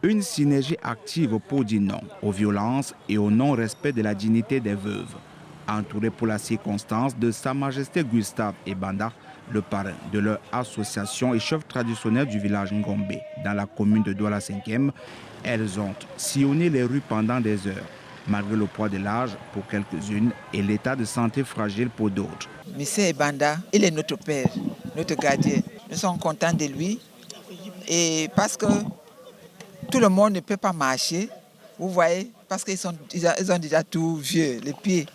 Une synergie active pour dire non aux violences et au non-respect de la dignité des veuves. Entouré pour la circonstance de Sa Majesté Gustave Ebanda, le parrain de leur association et chef traditionnel du village Ngombe, dans la commune de Douala 5e, elles ont sillonné les rues pendant des heures, malgré le poids de l'âge pour quelques-unes et l'état de santé fragile pour d'autres. Monsieur Ebanda, il est notre père, notre gardien. Nous sommes contents de lui et parce que tout le monde ne peut pas marcher, vous voyez, parce qu'ils ont déjà tout vieux, les pieds,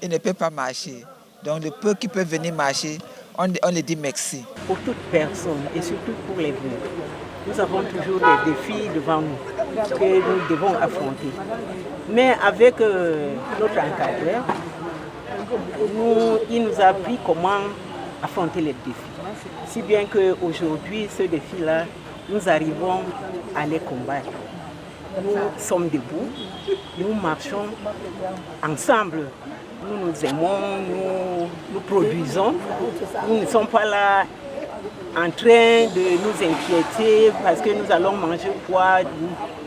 ils ne peuvent pas marcher. Donc le peu qui peuvent venir marcher, on les dit merci. Pour toute personne et surtout pour les vieux, nous avons toujours des défis devant nous que nous devons affronter. Mais avec notre encadreur, il nous a appris comment affronter les défis. Si bien qu'aujourd'hui, ce défi-là, nous arrivons à les combattre. Nous sommes debout, nous marchons ensemble. Nous nous aimons, nous produisons. Nous ne sommes pas là en train de nous inquiéter parce que nous allons manger quoi.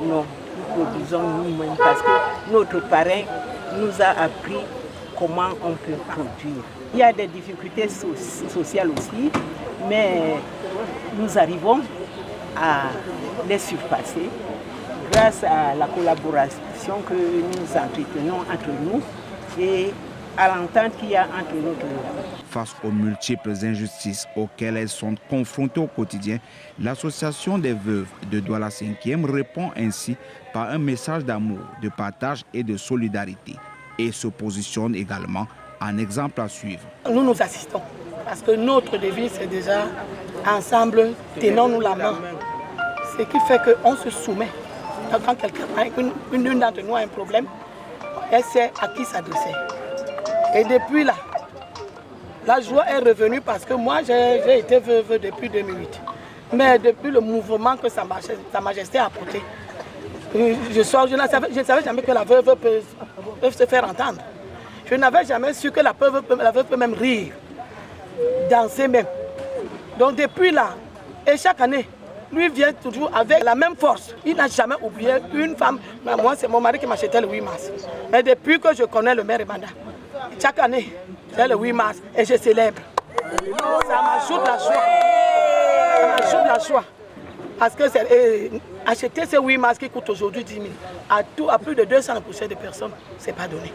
Non, nous produisons nous-mêmes parce que notre parrain nous a appris comment on peut produire. Il y a des difficultés sociales aussi, mais nous arrivons à les surpasser grâce à la collaboration que nous entretenons entre nous et à l'entente qu'il y a entre nous. Face aux multiples injustices auxquelles elles sont confrontées au quotidien, l'association des veuves de Douala 5e répond ainsi par un message d'amour, de partage et de solidarité et se positionne également en exemple à suivre. Nous nous assistons parce que notre devise c'est déjà ensemble, tenons-nous la main. Ce qui fait qu'on se soumet. Quand quelqu'un, une d'entre nous a un problème, elle sait à qui s'adresser. Et depuis là, la joie est revenue parce que moi j'ai été veuve depuis 2008. Mais depuis le mouvement que Sa Majesté a apporté, je ne savais jamais que la veuve peut se faire entendre. Je n'avais jamais su que la veuve peut même rire, danser même. Donc depuis là, et chaque année, lui vient toujours avec la même force. Il n'a jamais oublié une femme. Moi, c'est mon mari qui m'achetait le 8 mars. Mais depuis que je connais le maire Ebanda, chaque année, c'est le 8 mars et je célèbre. Ça m'ajoute la joie. Ça m'ajoute la joie. Parce que acheter ce 8 mars qui coûte aujourd'hui 10 000, à plus de 200% de personnes, ce n'est pas donné.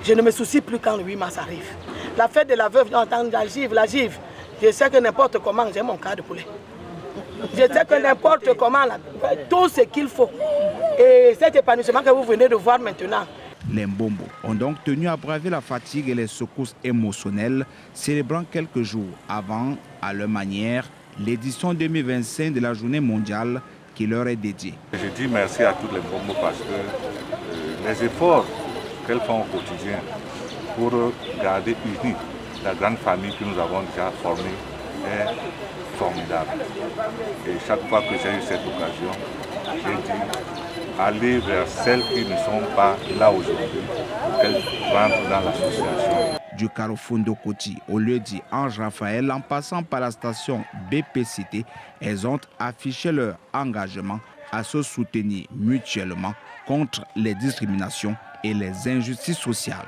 Je ne me soucie plus quand le 8 mars arrive. La fête de la veuve, j'entends la givre. Je sais que n'importe comment, j'ai mon cas de poulet. Je sais que n'importe comment, tout ce qu'il faut. Et cet épanouissement que vous venez de voir maintenant. Les Mbombo ont donc tenu à braver la fatigue et les secousses émotionnelles, célébrant quelques jours avant, à leur manière, l'édition 2025 de la journée mondiale qui leur est dédiée. Je dis merci à toutes les Mbombo parce que les efforts qu'elles font au quotidien pour garder unie la grande famille que nous avons déjà formée est formidable. Et chaque fois que j'ai eu cette occasion, j'ai dit aller vers celles qui ne sont pas là aujourd'hui pour qu'elles rentrent dans l'association. Du carrefour Ndokoti au lieu-dit Ange Raphaël, en passant par la station BPCT, elles ont affiché leur engagement à se soutenir mutuellement contre les discriminations et les injustices sociales.